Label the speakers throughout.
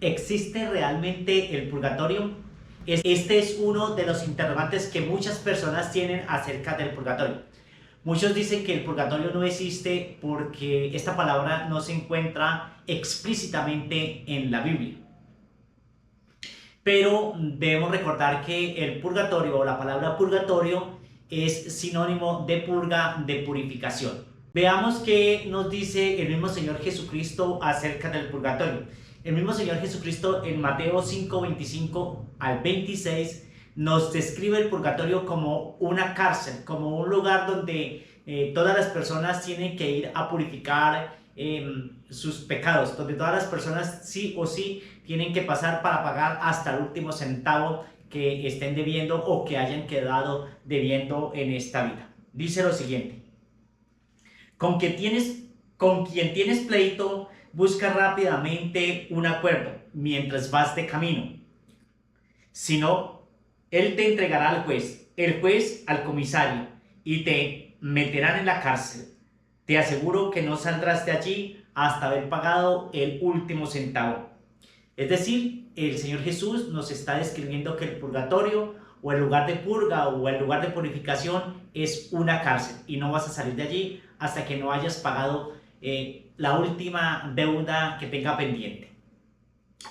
Speaker 1: ¿Existe realmente el purgatorio? Este es uno de los interrogantes que muchas personas tienen acerca del purgatorio. Muchos dicen que el purgatorio no existe porque esta palabra no se encuentra explícitamente en la Biblia. Pero debemos recordar que el purgatorio o la palabra purgatorio es sinónimo de purga, de purificación. Veamos qué nos dice el mismo Señor Jesucristo acerca del purgatorio. El mismo Señor Jesucristo en Mateo 5, 25 al 26 nos describe el purgatorio como una cárcel, como un lugar donde todas las personas tienen que ir a purificar sus pecados, donde todas las personas sí o sí tienen que pasar para pagar hasta el último centavo que estén debiendo o que hayan quedado debiendo en esta vida. Dice lo siguiente: con quien tienes pleito, busca rápidamente un acuerdo mientras vas de camino. Si no, él te entregará al juez, el juez al comisario, y te meterán en la cárcel. Te aseguro que no saldrás de allí hasta haber pagado el último centavo. Es decir, el Señor Jesús nos está describiendo que el purgatorio o el lugar de purga o el lugar de purificación es una cárcel y no vas a salir de allí hasta que no hayas pagado la última deuda que tenga pendiente.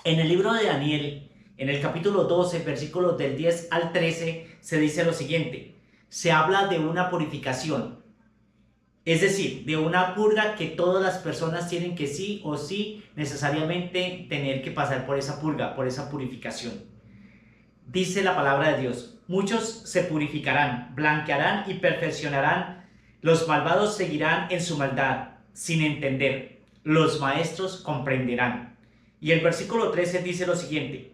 Speaker 1: En el libro de Daniel, en el capítulo 12, versículos del 10 al 13, se dice lo siguiente: se habla de una purificación, es decir, de una purga que todas las personas tienen que sí o sí necesariamente tener que pasar por esa purga, por esa purificación. Dice la palabra de Dios: muchos se purificarán, blanquearán y perfeccionarán. Los malvados seguirán en su maldad, sin entender. Los maestros comprenderán. Y el versículo 13 dice lo siguiente: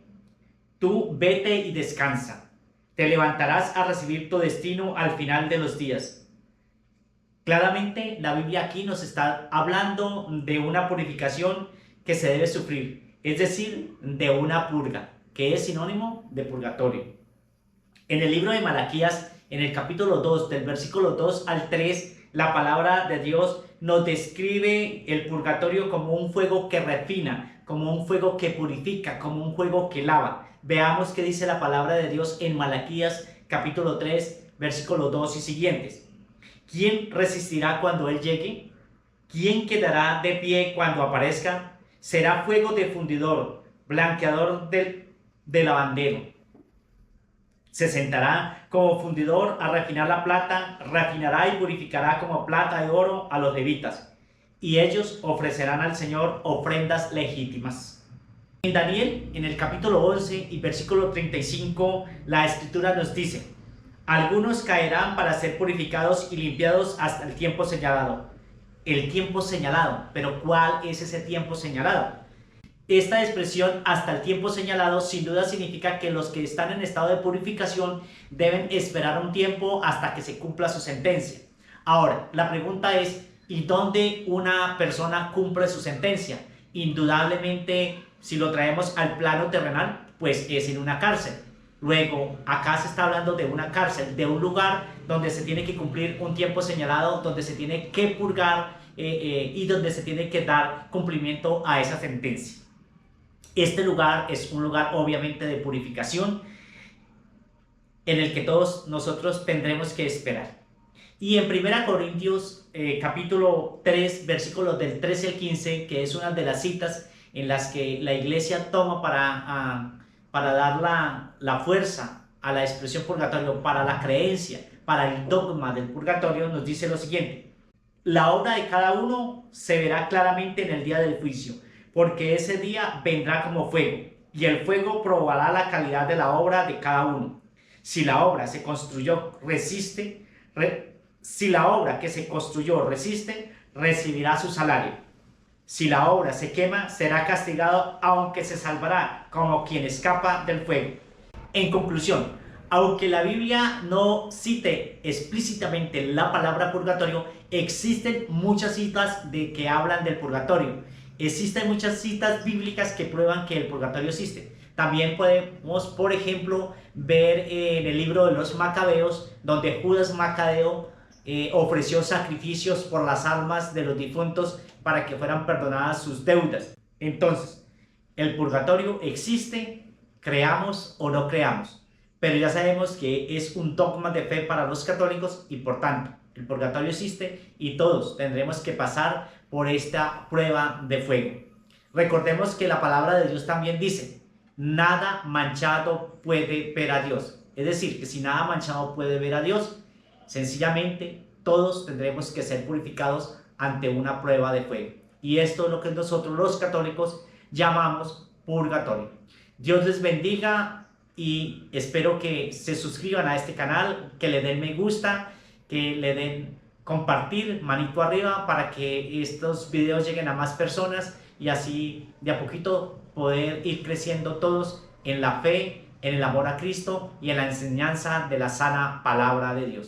Speaker 1: tú vete y descansa. Te levantarás a recibir tu destino al final de los días. Claramente la Biblia aquí nos está hablando de una purificación que se debe sufrir, es decir, de una purga, que es sinónimo de purgatorio. En el libro de Malaquías, en el capítulo 2, del versículo 2 al 3, la palabra de Dios nos describe el purgatorio como un fuego que refina, como un fuego que purifica, como un fuego que lava. Veamos qué dice la palabra de Dios en Malaquías capítulo 3, versículo 2 y siguientes. ¿Quién resistirá cuando Él llegue? ¿Quién quedará de pie cuando aparezca? Será fuego de fundidor, blanqueador de lavandero. Se sentará como fundidor a refinar la plata, refinará y purificará como plata y oro a los levitas, y ellos ofrecerán al Señor ofrendas legítimas. En Daniel, en el capítulo 11 y versículo 35, la Escritura nos dice: algunos caerán para ser purificados y limpiados hasta el tiempo señalado. El tiempo señalado, pero ¿cuál es ese tiempo señalado? Esta expresión, hasta el tiempo señalado, sin duda significa que los que están en estado de purificación deben esperar un tiempo hasta que se cumpla su sentencia. Ahora, la pregunta es: ¿y dónde una persona cumple su sentencia? Indudablemente, si lo traemos al plano terrenal, pues es en una cárcel. Luego, acá se está hablando de una cárcel, de un lugar donde se tiene que cumplir un tiempo señalado, donde se tiene que purgar y donde se tiene que dar cumplimiento a esa sentencia. Este lugar es un lugar obviamente de purificación en el que todos nosotros tendremos que esperar. Y en 1 Corintios capítulo 3, versículos del 13 al 15, que es una de las citas en las que la iglesia toma para dar la fuerza a la expresión purgatorio, para la creencia, para el dogma del purgatorio, nos dice lo siguiente: la obra de cada uno se verá claramente en el día del juicio, porque ese día vendrá como fuego, y el fuego probará la calidad de la obra de cada uno. Si la obra se construyó resiste, si la obra que se construyó resiste, recibirá su salario. Si la obra se quema, será castigado, aunque se salvará como quien escapa del fuego. En conclusión, aunque la Biblia no cite explícitamente la palabra purgatorio, existen muchas citas que hablan del purgatorio. Existen muchas citas bíblicas que prueban que el purgatorio existe. También podemos, por ejemplo, ver en el libro de los Macabeos, donde Judas Macabeo ofreció sacrificios por las almas de los difuntos para que fueran perdonadas sus deudas. Entonces, El purgatorio existe, creamos o no creamos, pero ya sabemos que es un dogma de fe para los católicos y por tanto el purgatorio existe y todos tendremos que pasar por esta prueba de fuego. Recordemos que la palabra de Dios también dice, nada manchado puede ver a Dios. Es decir, que si nada manchado puede ver a Dios, sencillamente todos tendremos que ser purificados ante una prueba de fuego. Y esto es lo que nosotros los católicos llamamos purgatorio. Dios les bendiga y espero que se suscriban a este canal, que le den me gusta, que le den compartir, manito arriba, para que estos videos lleguen a más personas y así de a poquito poder ir creciendo todos en la fe, en el amor a Cristo y en la enseñanza de la sana palabra de Dios.